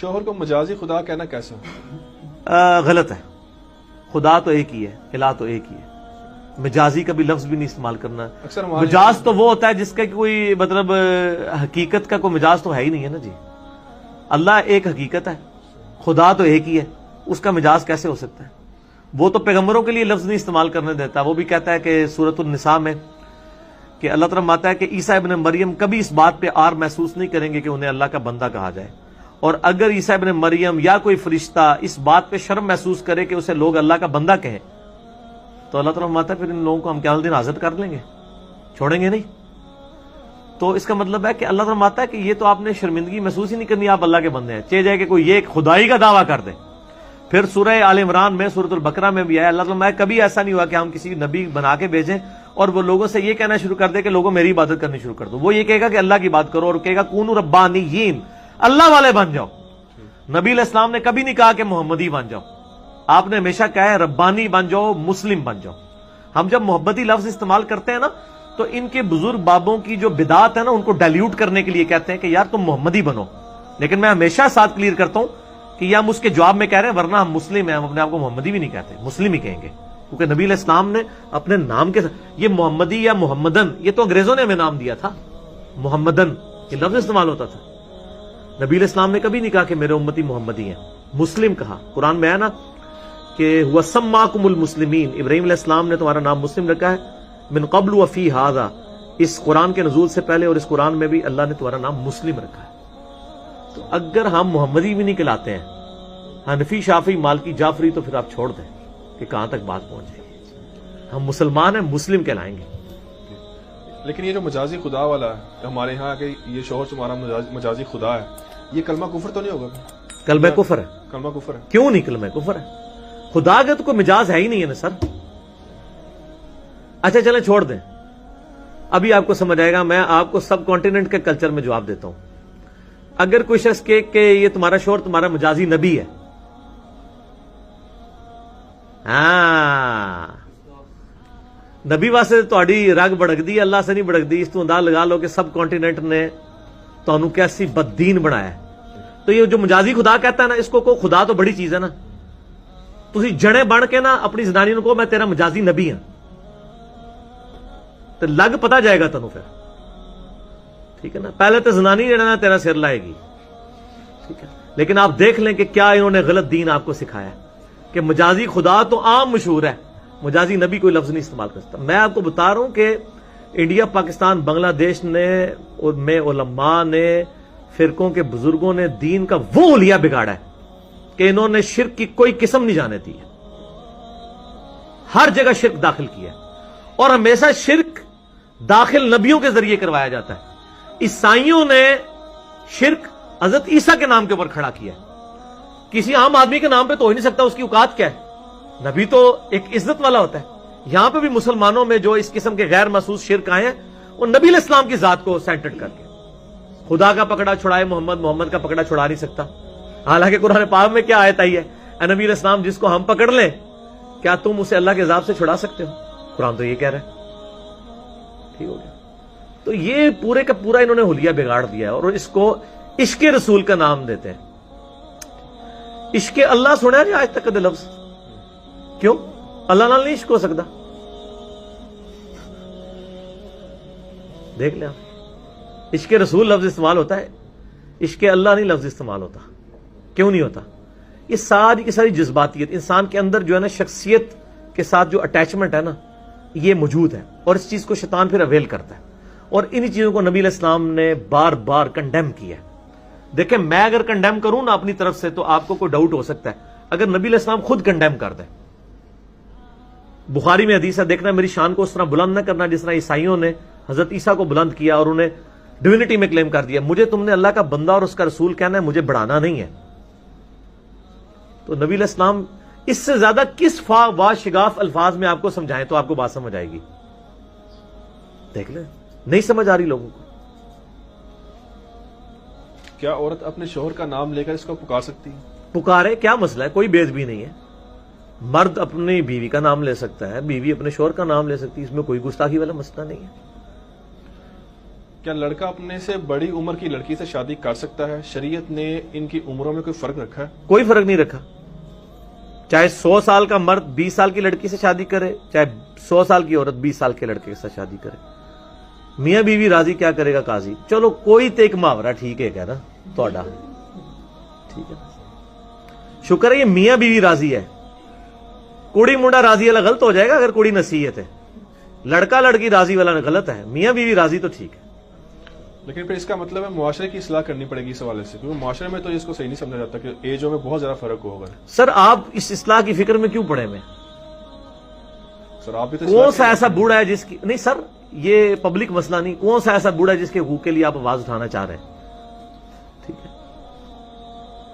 شوہر کو مجازی خدا کہنا کیسا؟ غلط ہے. خدا تو ایک ہی ہے، الہ تو ایک ہی ہے. مجازی کا بھی لفظ بھی نہیں استعمال کرنا. مجاز تو وہ ہوتا ہے جس کا کوئی مطلب حقیقت کا کوئی مجاز تو ہے ہی نہیں ہے نا جی. اللہ ایک حقیقت ہے، خدا تو ایک ہی ہے، اس کا مجاز کیسے ہو سکتا ہے؟ وہ تو پیغمبروں کے لیے لفظ نہیں استعمال کرنے دیتا. وہ بھی کہتا ہے کہ سورۃ النساء میں کہ اللہ تعالیٰ فرماتا ہے کہ عیسیٰ ابن مریم کبھی اس بات پہ آر محسوس نہیں کریں گے کہ انہیں اللہ کا بندہ کہا جائے، اور اگر عیسیٰ ابن مریم یا کوئی فرشتہ اس بات پہ شرم محسوس کرے کہ اسے لوگ اللہ کا بندہ کہیں تو اللہ تعالیٰ فرماتا ہے پھر ان لوگوں کو ہم قیامت دن حاضر کر لیں گے، چھوڑیں گے نہیں. تو اس کا مطلب ہے کہ اللہ تعالیٰ فرماتا ہے کہ یہ تو آپ نے شرمندگی محسوس ہی نہیں کرنی، آپ اللہ کے بندے ہیں. چاہے جائے کہ کوئی یہ خدائی کا دعویٰ کر دے. پھر سورہ آل عمران میں، سورۃ البقرہ میں بھی ہے، اللہ تعالیٰ کبھی ایسا نہیں ہوا کہ ہم کسی نبی بنا کے بھیجیں اور وہ لوگوں سے یہ کہنا شروع کر دے کہ لوگوں میری عبادت کرنی شروع کر دو. وہ یہ کہے گا کہ اللہ کی بات کرو، اور کہے گا کونوا ربانیین، اللہ والے بن جاؤ. نبی علیہ السلام نے کبھی نہیں کہا کہ محمدی بن جاؤ، آپ نے ہمیشہ کہا ہے ربانی بن جاؤ، مسلم بن جاؤ. ہم جب محبتی لفظ استعمال کرتے ہیں نا تو ان کے بزرگ بابوں کی جو بدعات ہے نا ان کو ڈائلیوٹ کرنے کے لیے کہتے ہیں کہ یار تم محمدی بنو. لیکن میں ہمیشہ ساتھ کلیئر کرتا ہوں کہ یہ ہم اس کے جواب میں کہہ رہے ہیں، ورنہ ہم مسلم ہیں، ہم اپنے آپ کو محمدی بھی نہیں کہتے، مسلم ہی کہیں گے. کیونکہ نبی علیہ السلام نے اپنے نام کے ساتھ یہ محمدی یا محمدن، یہ تو انگریزوں نے ہمیں نام دیا تھا. محمدن یہ لفظ استعمال ہوتا تھا. نبی علیہ السلام نے کبھی نہیں کہا کہ میرے امتی محمدی ہیں. مسلم کہا. قرآن میں ہے نا کہ هو سماکم المسلمین، ابراہیم علیہ السلام نے تمہارا نام مسلم رکھا ہے. من قبل وفی ھذا، اس قرآن کے نزول سے پہلے اور اس قرآن میں بھی اللہ نے تمہارا نام مسلم رکھا ہے. تو اگر ہم محمدی بھی نہیں کہلاتے ہیں، حنفی، شافعی، مالکی، جعفری، تو پھر آپ چھوڑ دیں کہ کہاں تک بات پہنچ جائے گی. ہم مسلمان ہیں، مسلم کہلائیں گے. لیکن یہ جو مجازی خدا والا ہے ہمارے یہاں کہ یہ شوہر تمہارا مجازی خدا ہے، یہ کلمہ کفر تو نہیں ہوگا؟ کلمہ کفر ہے. کلمہ کفر ہے. کیوں نہیں کلمہ کفر ہے؟ خدا کا تو کوئی مجاز ہے ہی نہیں ہے نا سر. اچھا چلیں چھوڑ دیں، ابھی آپ کو سمجھ آئے گا. میں آپ کو سب کانٹیننٹ کے کلچر میں جواب دیتا ہوں. اگر کوئی شخص کہ یہ تمہارا شوہر تمہارا مجازی نبی ہے، ہاں نبی واسطے تہاڈی رگ بڑک دی، اللہ سے نہیں بڑک دی. اس تو انداز لگا لو کہ سب کانٹیننٹ نے تانوں کیسی بددین بنایا ہے. تو یہ جو مجازی خدا کہتا ہے نا، اس کو خدا تو بڑی چیز ہے نا. تسی جڑے بن کے نا اپنی زنانی کو میں تیرا مجازی نبی ہوں تو لگ پتا جائے گا تنوں. پھر ٹھیک ہے نا، پہلے تو زنانی جڑا نا تیرا سر لائے گی. ٹھیک ہے، لیکن آپ دیکھ لیں کہ کیا انہوں نے غلط دین آپ کو سکھایا کہ مجازی خدا تو عام مشہور ہے، مجازی نبی کوئی لفظ نہیں استعمال کر سکتا. میں آپ کو بتا رہا ہوں کہ انڈیا، پاکستان، بنگلہ دیش میں علماء نے، فرقوں کے بزرگوں نے دین کا وہ حلیہ بگاڑا ہے کہ انہوں نے شرک کی کوئی قسم نہیں جانے دی ہے. ہر جگہ شرک داخل کیا ہے، اور ہمیشہ شرک داخل نبیوں کے ذریعے کروایا جاتا ہے. عیسائیوں نے شرک حضرت عیسیٰ کے نام کے اوپر کھڑا کیا ہے. کسی عام آدمی کے نام پہ تو ہو ہی نہیں سکتا، اس کی اوقات کیا ہے؟ نبی تو ایک عزت والا ہوتا ہے. یہاں پہ بھی مسلمانوں میں جو اس قسم کے غیر محسوس شرک آئے ہیں وہ نبی علیہ السلام کی ذات کو سینٹرڈ کر کے. خدا کا پکڑا چھڑائے محمد، محمد کا پکڑا چھڑا نہیں سکتا. حالانکہ قرآن پاک میں کیا آیت آئی ہے، اے نبی علیہ السلام جس کو ہم پکڑ لیں کیا تم اسے اللہ کے عذاب سے چھڑا سکتے ہو؟ قرآن تو یہ کہہ رہا ہے. ٹھیک ہو گیا. تو یہ پورے کا پورا انہوں نے حلیہ بگاڑ دیا ہے، اور اس کو عشق رسول کا نام دیتے ہیں. عشق اللہ سنا ہے آج تک کدے لفظ؟ کیوں؟ اللہ نال نہیں عشق ہو سکتا. دیکھ لیں آپ، عشق رسول لفظ استعمال ہوتا ہے، عشق اللہ نہیں لفظ استعمال ہوتا. کیوں نہیں ہوتا؟ یہ ساری کی ساری جذباتیت انسان کے اندر جو ہے نا، شخصیت کے ساتھ جو اٹیچمنٹ ہے نا، یہ موجود ہے، اور اس چیز کو شیطان پھر اویل کرتا ہے. اور انہی چیزوں کو نبی علیہ السلام نے بار بار کنڈیم کیا ہے. دیکھیں میں اگر کنڈیم کروں نا اپنی طرف سے تو آپ کو کوئی ڈاؤٹ ہو سکتا ہے. اگر نبی علیہ السلام خود کنڈیم کر دیں، بخاری میں حدیث ہے، دیکھنا میری شان کو اس طرح بلند نہ کرنا جس طرح عیسائیوں نے حضرت عیسیٰ کو بلند کیا اور انہیں ڈیوینٹی میں کلیم کر دیا. مجھے تم نے اللہ کا بندہ اور اس کا رسول کہنا ہے، مجھے بڑھانا نہیں ہے. تو نبی علیہ السلام اس سے زیادہ کس شگاف الفاظ میں آپ کو سمجھائیں تو آپ کو بات سمجھ آئے گی. دیکھ لیں، نہیں سمجھ آ رہی لوگوں کو. کیا عورت اپنے شوہر کا نام لے کر اس کو پکار سکتی ہے؟ پکارے، کیا مسئلہ ہے؟ کوئی بے ادبی نہیں ہے. مرد اپنی بیوی کا نام لے سکتا ہے، بیوی اپنے شوہر کا نام لے سکتی ہے، اس میں کوئی گستاخی والا مسئلہ نہیں ہے. کیا لڑکا اپنے سے بڑی عمر کی لڑکی سے شادی کر سکتا ہے؟ شریعت نے ان کی عمروں میں کوئی فرق رکھا ہے؟ کوئی فرق نہیں رکھا. چاہے 100 سال کا مرد 20 سال کی لڑکی سے شادی کرے, چاہے 100 سال کی عورت 20 سال کے لڑکے کے ساتھ شادی کرے. میاں بیوی راضی کیا کرے گا قاضی؟ چلو کوئی تو ایک محاورہ ٹھیک ہے کہنا تھوڑا, ٹھیک ہے, شکر ہے یہ میاں بیوی راضی ہے. کڑی منڈا راضی والا غلط ہو جائے گا اگر کڑی نصیحت ہے. لڑکا لڑکی راضی والا غلط ہے, میاں بیوی راضی تو ٹھیک ہے. لیکن پھر اس کا مطلب ہے معاشرے کی اصلاح کرنی پڑے گی اس حوالے سے, کیونکہ معاشرے میں تو اس کو صحیح نہیں سمجھا جاتا کہ ایجوں میں بہت زیادہ فرق ہوگا. سر آپ اس اصلاح کی فکر میں کیوں پڑے میں؟ سر آپ بھی تو کون سا ایسا بوڑھا ہے جس کی, نہیں سر یہ پبلک مسئلہ نہیں, کون سا ایسا بوڑھا ہے جس کے حقوق کے لیے آپ آواز اٹھانا چاہ رہے ہیں؟ ٹھیک ہے,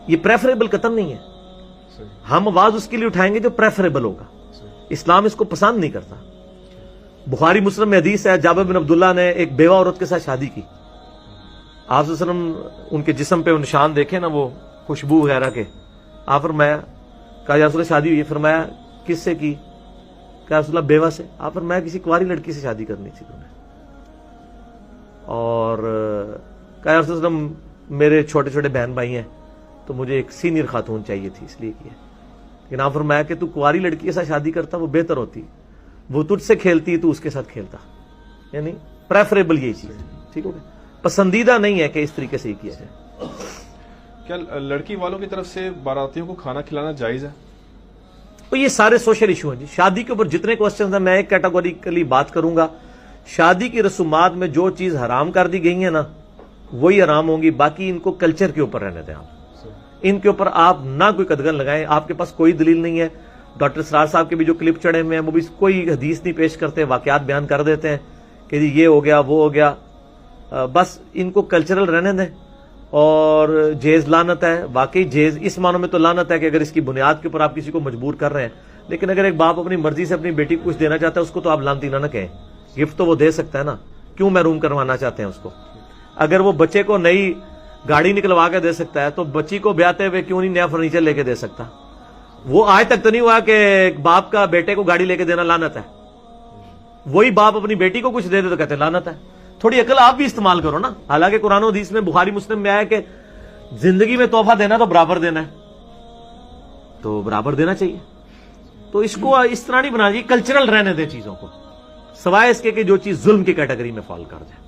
یہ پریفریبل قطعاً نہیں ہے. ہم آواز اس کے لیے اٹھائیں گے جو پریفریبل ہوگا. اسلام اس کو پسند نہیں کرتا. بخاری مسلم میں حدیث ہے, جابر بن عبداللہ نے ایک بیوہ عورت کے ساتھ شادی کی. آپ صلی اللہ علیہ وسلم ان کے جسم پہ نشان دیکھے نا وہ خوشبو وغیرہ کے, آپ فرمایا, کہا یا رسول اللہ شادی ہوئی ہے؟ فرمایا کس سے کی؟ کہا رسول اللہ بیوہ سے. آپ فرمایا کسی کنواری لڑکی سے شادی کرنی تھی تمہیں. اور کہا یا رسول اللہ میرے چھوٹے چھوٹے بہن بھائی ہیں تو مجھے ایک سینئر خاتون چاہیے تھی اس لیے کیا. لیکن آپ فرمایا کہ تو کنواری لڑکی کے ساتھ شادی کرتا وہ بہتر ہوتی, وہ تجھ سے کھیلتی تو اس کے ساتھ کھیلتا. یعنی پریفریبل یہی چیز ہے. ٹھیک ہو گیا, پسندیدہ نہیں ہے کہ اس طریقے سے ہی کیا جائے. کیا لڑکی والوں کی طرف سے باراتیوں کو کھانا کھلانا جائز ہے؟ تو یہ سارے سوشل ایشو ہیں جی. شادی کے اوپر جتنے کوسچنز ہیں میں ایک کیٹیگوریکلی بات کروں گا. شادی کی رسومات میں جو چیز حرام کر دی گئی ہے نا وہی حرام ہوں گی. باقی ان کو کلچر کے اوپر رہنے دیں آپ, ان کے اوپر آپ نہ کوئی قدغن لگائیں. آپ کے پاس کوئی دلیل نہیں ہے. ڈاکٹر سرار صاحب کے بھی جو کلپ چڑھے ہوئے ہیں وہ بھی کوئی حدیث نہیں پیش کرتے, واقعات بیان کر دیتے ہیں کہ جی یہ ہو گیا وہ ہو گیا. بس ان کو کلچرل رہنے دیں. اور جیز لعنت ہے, واقعی جیز اس معنوں میں تو لعنت ہے کہ اگر اس کی بنیاد کے اوپر آپ کسی کو مجبور کر رہے ہیں. لیکن اگر ایک باپ اپنی مرضی سے اپنی بیٹی کو کچھ دینا چاہتا ہے اس کو تو آپ لعنتی نہ کہیں. گفٹ تو وہ دے سکتا ہے نا, کیوں محروم کروانا چاہتے ہیں اس کو؟ اگر وہ بچے کو نئی گاڑی نکلوا کے دے سکتا ہے تو بچی کو بیاتے ہوئے کیوں نہیں نیا فرنیچر لے کے دے سکتا؟ وہ آج تک تو نہیں ہوا کہ باپ کا بیٹے کو گاڑی لے کے دینا لعنت ہے. وہی باپ اپنی بیٹی کو کچھ دے دے تو کہتے ہیں لعنت ہے. تھوڑی عقل آپ بھی استعمال کرو نا. حالانکہ قرآن و حدیث میں بخاری مسلم میں آیا کہ زندگی میں تحفہ دینا تو برابر دینا ہے, تو برابر دینا چاہیے. تو اس کو اس طرح نہیں بنا چاہیے, کلچرل رہنے دیں چیزوں کو, سوائے اس کے کہ جو چیز ظلم کی کیٹیگری میں فال کر جائے.